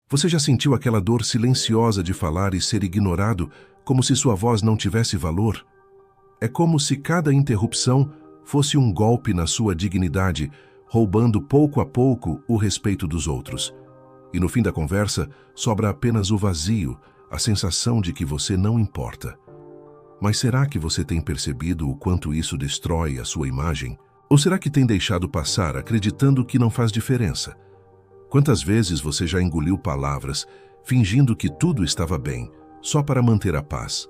Você já sentiu aquela dor silenciosa de falar e ser ignorado, como se sua voz não tivesse valor? É como se cada interrupção fosse um golpe na sua dignidade, roubando pouco a pouco o respeito dos outros. E no fim da conversa, sobra apenas o vazio, a sensação de que você não importa. Mas será que você tem percebido o quanto isso destrói a sua imagem? Ou será que tem deixado passar acreditando que não faz diferença? Quantas vezes você já engoliu palavras, fingindo que tudo estava bem, só para manter a paz?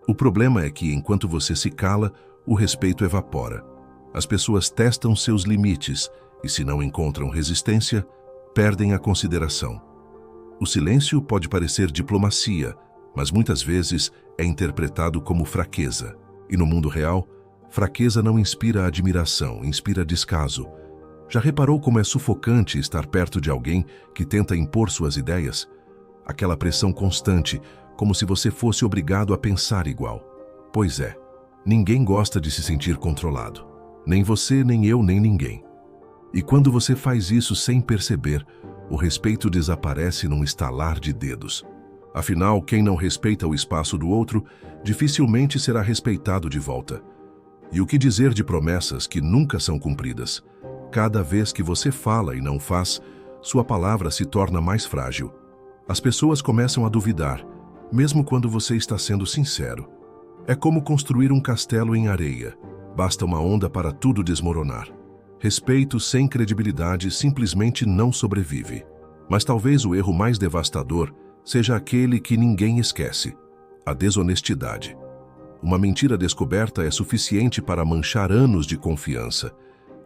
O problema é que, enquanto você se cala, o respeito evapora. As pessoas testam seus limites e, se não encontram resistência, perdem a consideração. O silêncio pode parecer diplomacia, mas muitas vezes é interpretado como fraqueza. E no mundo real, fraqueza não inspira admiração, inspira descaso. Já reparou como é sufocante estar perto de alguém que tenta impor suas ideias? Aquela pressão constante, como se você fosse obrigado a pensar igual. Pois é, ninguém gosta de se sentir controlado. Nem você, nem eu, nem ninguém. E quando você faz isso sem perceber, o respeito desaparece num estalar de dedos. Afinal, quem não respeita o espaço do outro, dificilmente será respeitado de volta. E o que dizer de promessas que nunca são cumpridas? Cada vez que você fala e não faz, sua palavra se torna mais frágil. As pessoas começam a duvidar, mesmo quando você está sendo sincero. É como construir um castelo em areia. Basta uma onda para tudo desmoronar. Respeito sem credibilidade simplesmente não sobrevive. Mas talvez o erro mais devastador seja aquele que ninguém esquece: a desonestidade. Uma mentira descoberta é suficiente para manchar anos de confiança.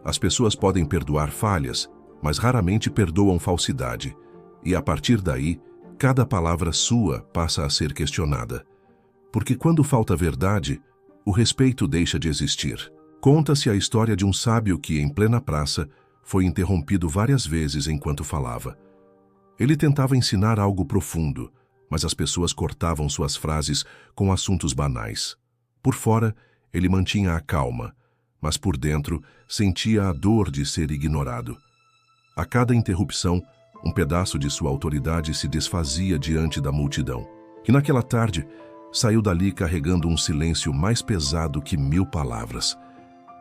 As pessoas podem perdoar falhas, mas raramente perdoam falsidade. E a partir daí, cada palavra sua passa a ser questionada. Porque quando falta verdade, o respeito deixa de existir. Conta-se a história de um sábio que, em plena praça, foi interrompido várias vezes enquanto falava. Ele tentava ensinar algo profundo, mas as pessoas cortavam suas frases com assuntos banais. Por fora, ele mantinha a calma, mas por dentro sentia a dor de ser ignorado. A cada interrupção, um pedaço de sua autoridade se desfazia diante da multidão. E naquela tarde, saiu dali carregando um silêncio mais pesado que 1000 palavras.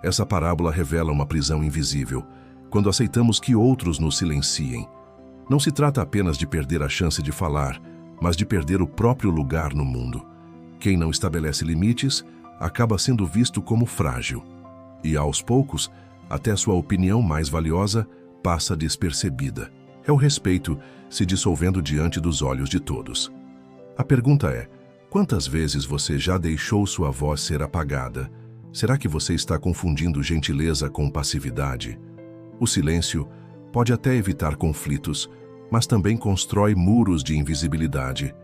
Essa parábola revela uma prisão invisível, quando aceitamos que outros nos silenciem. Não se trata apenas de perder a chance de falar, mas de perder o próprio lugar no mundo. Quem não estabelece limites acaba sendo visto como frágil. E aos poucos, até sua opinião mais valiosa passa despercebida. É o respeito se dissolvendo diante dos olhos de todos. A pergunta é: quantas vezes você já deixou sua voz ser apagada? Será que você está confundindo gentileza com passividade? O silêncio pode até evitar conflitos, mas também constrói muros de invisibilidade.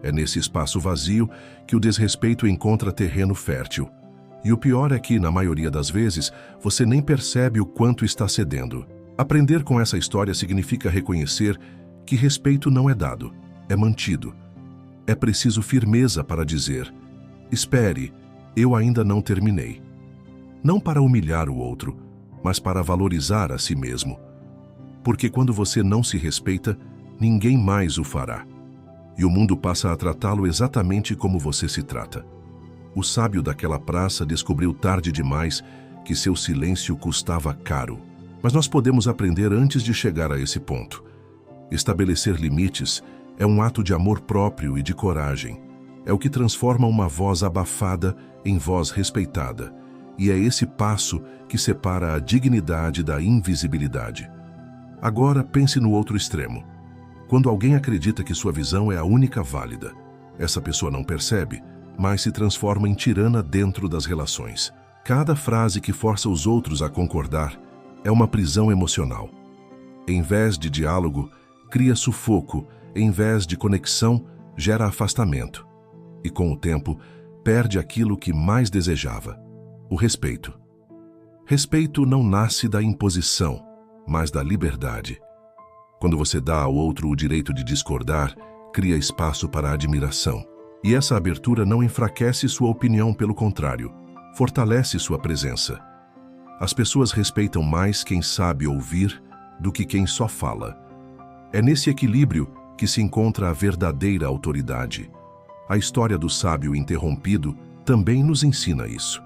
É nesse espaço vazio que o desrespeito encontra terreno fértil. E o pior é que, na maioria das vezes, você nem percebe o quanto está cedendo. Aprender com essa história significa reconhecer que respeito não é dado, é mantido. É preciso firmeza para dizer: espere, eu ainda não terminei. Não para humilhar o outro, mas para valorizar a si mesmo. Porque quando você não se respeita, ninguém mais o fará. E o mundo passa a tratá-lo exatamente como você se trata. O sábio daquela praça descobriu tarde demais que seu silêncio custava caro. Mas nós podemos aprender antes de chegar a esse ponto. Estabelecer limites é um ato de amor próprio e de coragem. É o que transforma uma voz abafada em voz respeitada. E é esse passo que separa a dignidade da invisibilidade. Agora pense no outro extremo. Quando alguém acredita que sua visão é a única válida, essa pessoa não percebe, mas se transforma em tirana dentro das relações. Cada frase que força os outros a concordar é uma prisão emocional. Em vez de diálogo, cria sufoco. Em vez de conexão, gera afastamento. E com o tempo, perde aquilo que mais desejava: o respeito. Respeito não nasce da imposição, mas da liberdade. Quando você dá ao outro o direito de discordar, cria espaço para a admiração. E essa abertura não enfraquece sua opinião, pelo contrário, fortalece sua presença. As pessoas respeitam mais quem sabe ouvir do que quem só fala. É nesse equilíbrio que se encontra a verdadeira autoridade. A história do sábio interrompido também nos ensina isso.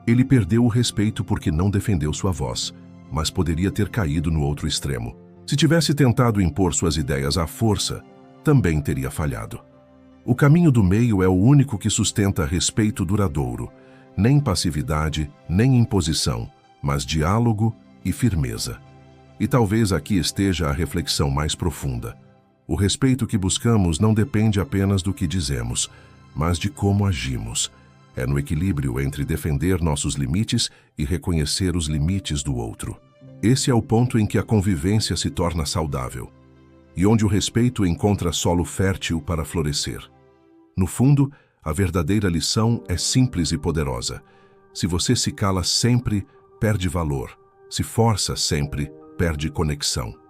Ele perdeu o respeito porque não defendeu sua voz, mas poderia ter caído no outro extremo. Se tivesse tentado impor suas ideias à força, também teria falhado. O caminho do meio é o único que sustenta respeito duradouro. Nem passividade, nem imposição, mas diálogo e firmeza. E talvez aqui esteja a reflexão mais profunda. O respeito que buscamos não depende apenas do que dizemos, mas de como agimos. É no equilíbrio entre defender nossos limites e reconhecer os limites do outro. Esse é o ponto em que a convivência se torna saudável, e onde o respeito encontra solo fértil para florescer. No fundo, a verdadeira lição é simples e poderosa. Se você se cala sempre, perde valor. Se força sempre, perde conexão.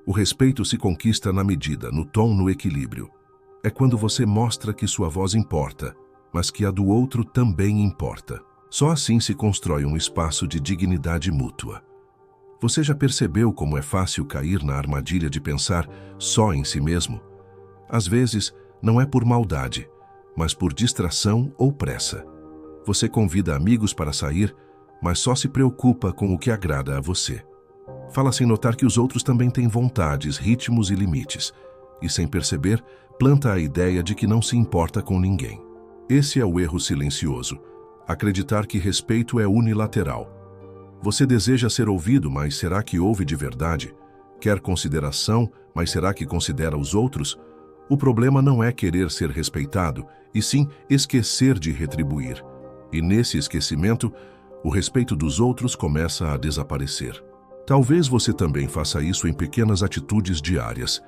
O respeito se conquista na medida, no tom, no equilíbrio. É quando você mostra que sua voz importa, mas que a do outro também importa. Só assim se constrói um espaço de dignidade mútua. Você já percebeu como é fácil cair na armadilha de pensar só em si mesmo? Às vezes, não é por maldade, mas por distração ou pressa. Você convida amigos para sair, mas só se preocupa com o que agrada a você. Fala sem notar que os outros também têm vontades, ritmos e limites, e sem perceber, planta a ideia de que não se importa com ninguém. Esse é o erro silencioso, acreditar que respeito é unilateral. Você deseja ser ouvido, mas será que ouve de verdade? Quer consideração, mas será que considera os outros? O problema não é querer ser respeitado, e sim esquecer de retribuir. E nesse esquecimento, o respeito dos outros começa a desaparecer. Talvez você também faça isso em pequenas atitudes diárias.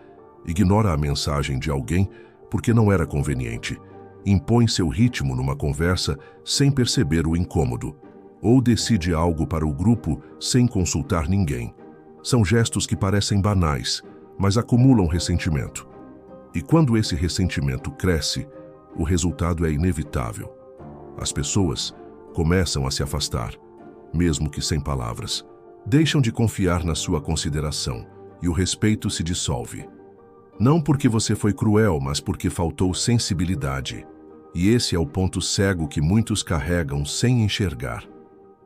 Ignora a mensagem de alguém porque não era conveniente. Impõe seu ritmo numa conversa sem perceber o incômodo. Ou decide algo para o grupo sem consultar ninguém. São gestos que parecem banais, mas acumulam ressentimento. E quando esse ressentimento cresce, o resultado é inevitável. As pessoas começam a se afastar, mesmo que sem palavras. Deixam de confiar na sua consideração e o respeito se dissolve. Não porque você foi cruel, mas porque faltou sensibilidade. E esse é o ponto cego que muitos carregam sem enxergar.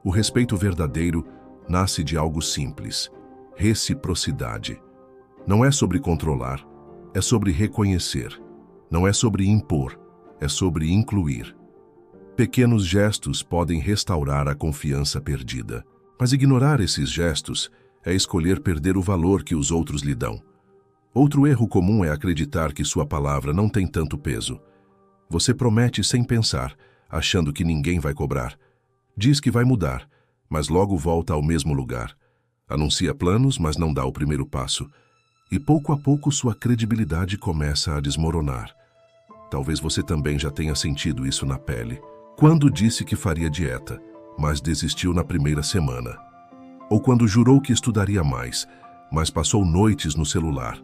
O respeito verdadeiro nasce de algo simples: reciprocidade. Não é sobre controlar, é sobre reconhecer. Não é sobre impor, é sobre incluir. Pequenos gestos podem restaurar a confiança perdida. Mas ignorar esses gestos é escolher perder o valor que os outros lhe dão. Outro erro comum é acreditar que sua palavra não tem tanto peso. Você promete sem pensar, achando que ninguém vai cobrar. Diz que vai mudar, mas logo volta ao mesmo lugar. Anuncia planos, mas não dá o primeiro passo. E pouco a pouco sua credibilidade começa a desmoronar. Talvez você também já tenha sentido isso na pele. Quando disse que faria dieta, mas desistiu na primeira semana. Ou quando jurou que estudaria mais, mas passou noites no celular.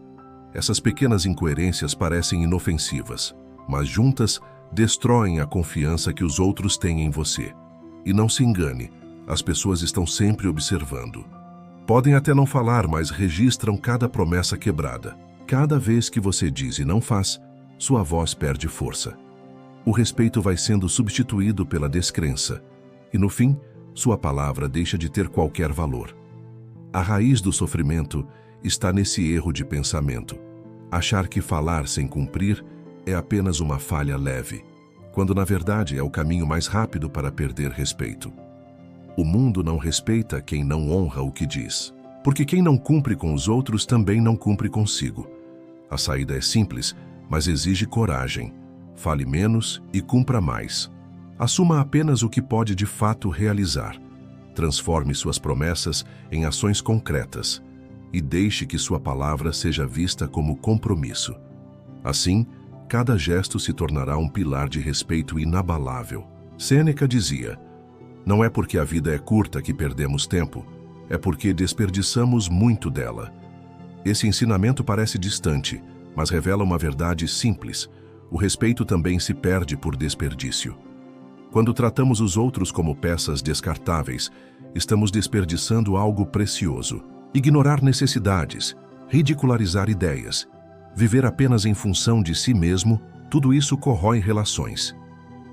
Essas pequenas incoerências parecem inofensivas, mas juntas destroem a confiança que os outros têm em você. E não se engane, as pessoas estão sempre observando. Podem até não falar, mas registram cada promessa quebrada. Cada vez que você diz e não faz, sua voz perde força. O respeito vai sendo substituído pela descrença. E no fim, sua palavra deixa de ter qualquer valor. A raiz do sofrimento está nesse erro de pensamento. Achar que falar sem cumprir é apenas uma falha leve, quando na verdade é o caminho mais rápido para perder respeito. O mundo não respeita quem não honra o que diz, porque quem não cumpre com os outros também não cumpre consigo. A saída é simples, mas exige coragem. Fale menos e cumpra mais. Assuma apenas o que pode de fato realizar. Transforme suas promessas em ações concretas e deixe que sua palavra seja vista como compromisso. Assim, cada gesto se tornará um pilar de respeito inabalável. Sêneca dizia: "Não é porque a vida é curta que perdemos tempo, é porque desperdiçamos muito dela." Esse ensinamento parece distante, mas revela uma verdade simples: o respeito também se perde por desperdício. Quando tratamos os outros como peças descartáveis, estamos desperdiçando algo precioso. Ignorar necessidades, ridicularizar ideias, Viver apenas em função de si mesmo, tudo isso corrói relações.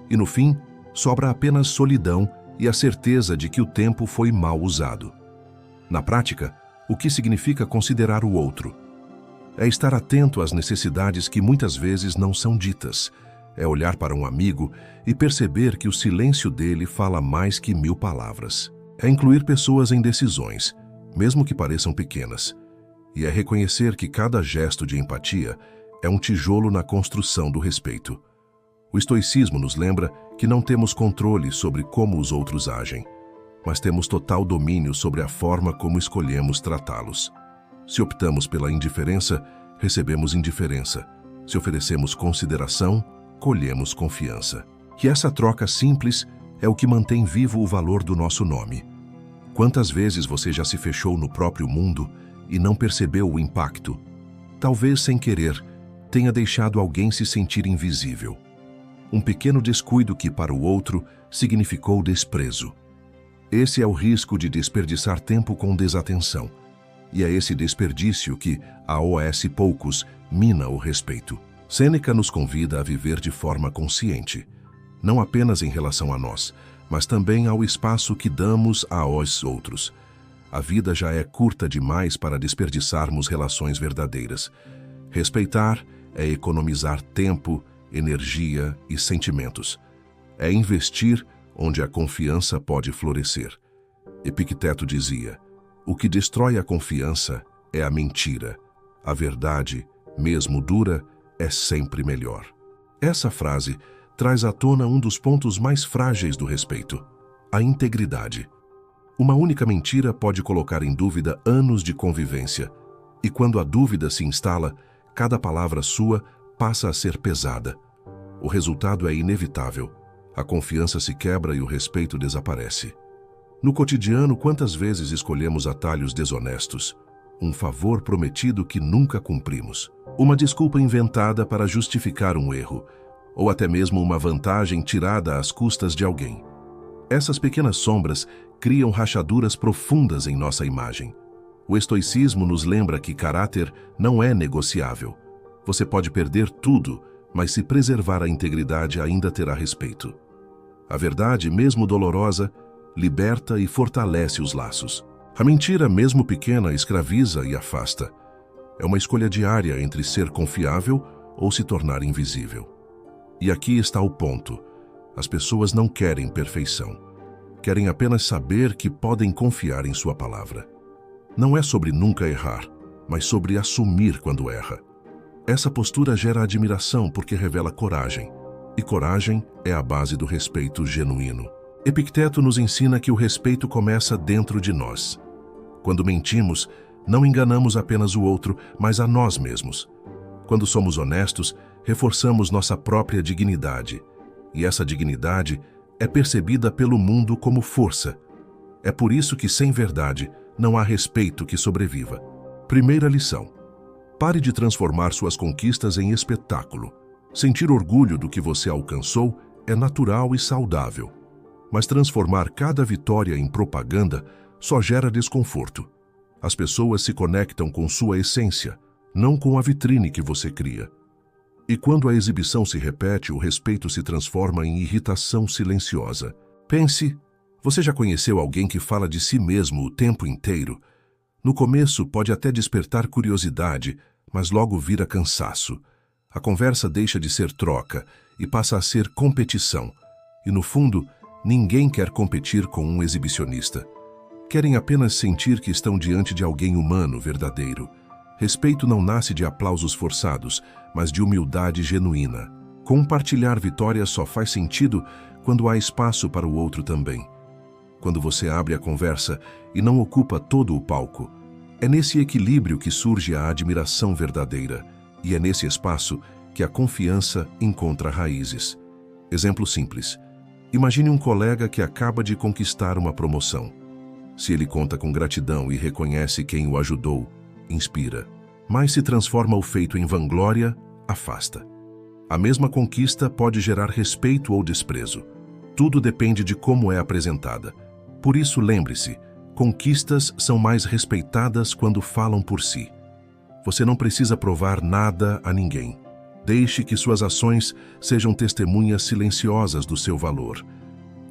E no fim, sobra apenas solidão e a certeza de que o tempo foi mal usado. Na prática, o que significa considerar o outro? É estar atento às necessidades que muitas vezes não são ditas. É olhar para um amigo e perceber que o silêncio dele fala mais que 1000 palavras. É incluir pessoas em decisões, mesmo que pareçam pequenas. E é reconhecer que cada gesto de empatia é um tijolo na construção do respeito. O estoicismo nos lembra que não temos controle sobre como os outros agem, mas temos total domínio sobre a forma como escolhemos tratá-los. Se optamos pela indiferença, recebemos indiferença. Se oferecemos consideração, colhemos confiança. E essa troca simples é o que mantém vivo o valor do nosso nome. Quantas vezes você já se fechou no próprio mundo e não percebeu o impacto? Talvez sem querer, tenha deixado alguém se sentir invisível. Um pequeno descuido que para o outro significou desprezo. Esse é o risco de desperdiçar tempo com desatenção. E é esse desperdício que, a OS poucos, mina o respeito. Sêneca nos convida a viver de forma consciente, não apenas em relação a nós, mas também ao espaço que damos aos outros. A vida já é curta demais para desperdiçarmos relações verdadeiras. Respeitar é economizar tempo, energia e sentimentos. É investir onde a confiança pode florescer. Epicteto dizia: o que destrói a confiança é a mentira. A verdade, mesmo dura, é sempre melhor. Essa frase traz à tona um dos pontos mais frágeis do respeito: a integridade. Uma única mentira pode colocar em dúvida anos de convivência, e quando a dúvida se instala, cada palavra sua passa a ser pesada. O resultado é inevitável. A confiança se quebra e o respeito desaparece. No cotidiano, quantas vezes escolhemos atalhos desonestos? Um favor prometido que nunca cumprimos. Uma desculpa inventada para justificar um erro, ou até mesmo uma vantagem tirada às custas de alguém. Essas pequenas sombras criam rachaduras profundas em nossa imagem. O estoicismo nos lembra que caráter não é negociável. Você pode perder tudo, mas se preservar a integridade ainda terá respeito. A verdade, mesmo dolorosa, liberta e fortalece os laços. A mentira, mesmo pequena, escraviza e afasta. É uma escolha diária entre ser confiável ou se tornar invisível. E aqui está o ponto. As pessoas não querem perfeição. Querem apenas saber que podem confiar em sua palavra. Não é sobre nunca errar, mas sobre assumir quando erra. Essa postura gera admiração porque revela coragem. E coragem é a base do respeito genuíno. Epicteto nos ensina que o respeito começa dentro de nós. Quando mentimos, não enganamos apenas o outro, mas a nós mesmos. Quando somos honestos, reforçamos nossa própria dignidade. E essa dignidade é percebida pelo mundo como força. É por isso que, sem verdade, não há respeito que sobreviva. Primeira lição: pare de transformar suas conquistas em espetáculo. Sentir orgulho do que você alcançou é natural e saudável. Mas transformar cada vitória em propaganda só gera desconforto. As pessoas se conectam com sua essência, não com a vitrine que você cria. E quando a exibição se repete, o respeito se transforma em irritação silenciosa. Pense, você já conheceu alguém que fala de si mesmo o tempo inteiro? No começo pode até despertar curiosidade, mas logo vira cansaço. A conversa deixa de ser troca e passa a ser competição. E no fundo, ninguém quer competir com um exibicionista. Querem apenas sentir que estão diante de alguém humano, verdadeiro. Respeito não nasce de aplausos forçados, mas de humildade genuína. Compartilhar vitórias só faz sentido quando há espaço para o outro também. Quando você abre a conversa e não ocupa todo o palco. É nesse equilíbrio que surge a admiração verdadeira. E é nesse espaço que a confiança encontra raízes. Exemplo simples. Imagine um colega que acaba de conquistar uma promoção. Se ele conta com gratidão e reconhece quem o ajudou, inspira. Mas se transforma o feito em vanglória, afasta. A mesma conquista pode gerar respeito ou desprezo. Tudo depende de como é apresentada. Por isso, lembre-se, conquistas são mais respeitadas quando falam por si. Você não precisa provar nada a ninguém. Deixe que suas ações sejam testemunhas silenciosas do seu valor.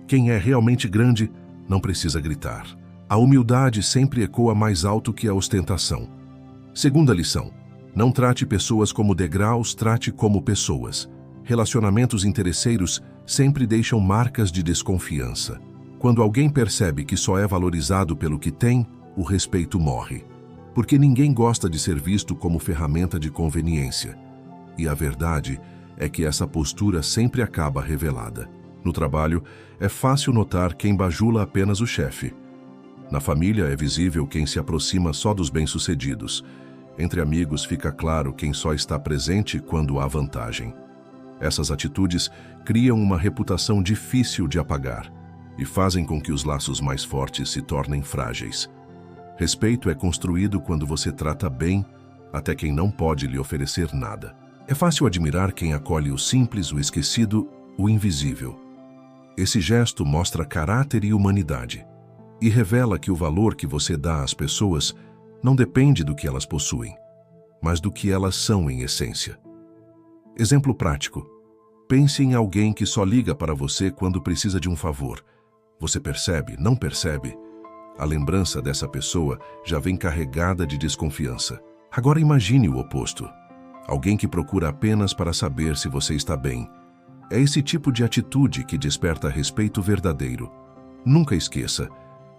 Quem é realmente grande não precisa gritar. A humildade sempre ecoa mais alto que a ostentação. Segunda lição: não trate pessoas como degraus, trate como pessoas. Relacionamentos interesseiros sempre deixam marcas de desconfiança. Quando alguém percebe que só é valorizado pelo que tem, o respeito morre. Porque ninguém gosta de ser visto como ferramenta de conveniência. E a verdade é que essa postura sempre acaba revelada. No trabalho, é fácil notar quem bajula apenas o chefe. Na família, é visível quem se aproxima só dos bem-sucedidos. Entre amigos, fica claro quem só está presente quando há vantagem. Essas atitudes criam uma reputação difícil de apagar e fazem com que os laços mais fortes se tornem frágeis. Respeito é construído quando você trata bem até quem não pode lhe oferecer nada. É fácil admirar quem acolhe o simples, o esquecido, o invisível. Esse gesto mostra caráter e humanidade e revela que o valor que você dá às pessoas não depende do que elas possuem, mas do que elas são em essência. Exemplo prático: pense em alguém que só liga para você quando precisa de um favor. Você percebe, não percebe? A lembrança dessa pessoa já vem carregada de desconfiança. Agora imagine o oposto. Alguém que procura apenas para saber se você está bem. É esse tipo de atitude que desperta respeito verdadeiro. Nunca esqueça,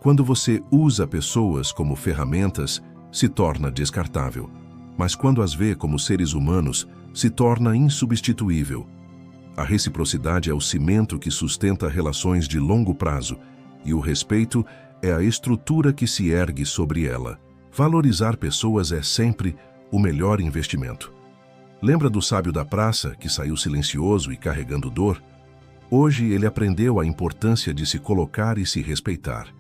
quando você usa pessoas como ferramentas, se torna descartável. Mas quando as vê como seres humanos, se torna insubstituível. A reciprocidade é o cimento que sustenta relações de longo prazo, e o respeito é a estrutura que se ergue sobre ela. Valorizar pessoas é sempre o melhor investimento. Lembra do sábio da praça que saiu silencioso e carregando dor? Hoje ele aprendeu a importância de se colocar e se respeitar.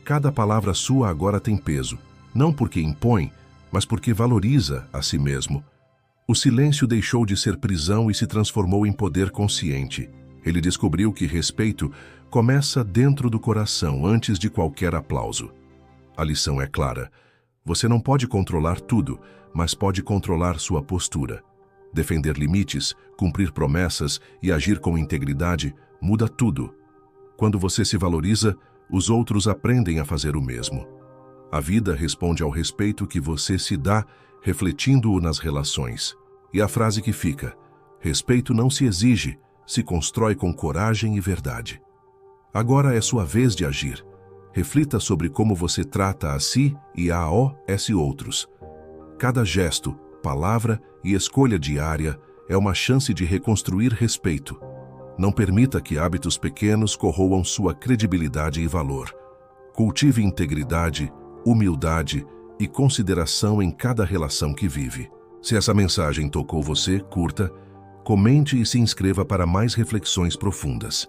Cada palavra sua agora tem peso, não porque impõe, mas porque valoriza a si mesmo. O silêncio deixou de ser prisão e se transformou em poder consciente. Ele descobriu que respeito começa dentro do coração antes de qualquer aplauso. A lição é clara. Você não pode controlar tudo, mas pode controlar sua postura. Defender limites, cumprir promessas e agir com integridade muda tudo. Quando você se valoriza, os outros aprendem a fazer o mesmo. A vida responde ao respeito que você se dá, refletindo-o nas relações. E a frase que fica: respeito não se exige, se constrói com coragem e verdade. Agora é sua vez de agir. Reflita sobre como você trata a si e a outros. Cada gesto, palavra e escolha diária é uma chance de reconstruir respeito. Não permita que hábitos pequenos corroam sua credibilidade e valor. Cultive integridade, humildade e consideração em cada relação que vive. Se essa mensagem tocou você, curta, comente e se inscreva para mais reflexões profundas.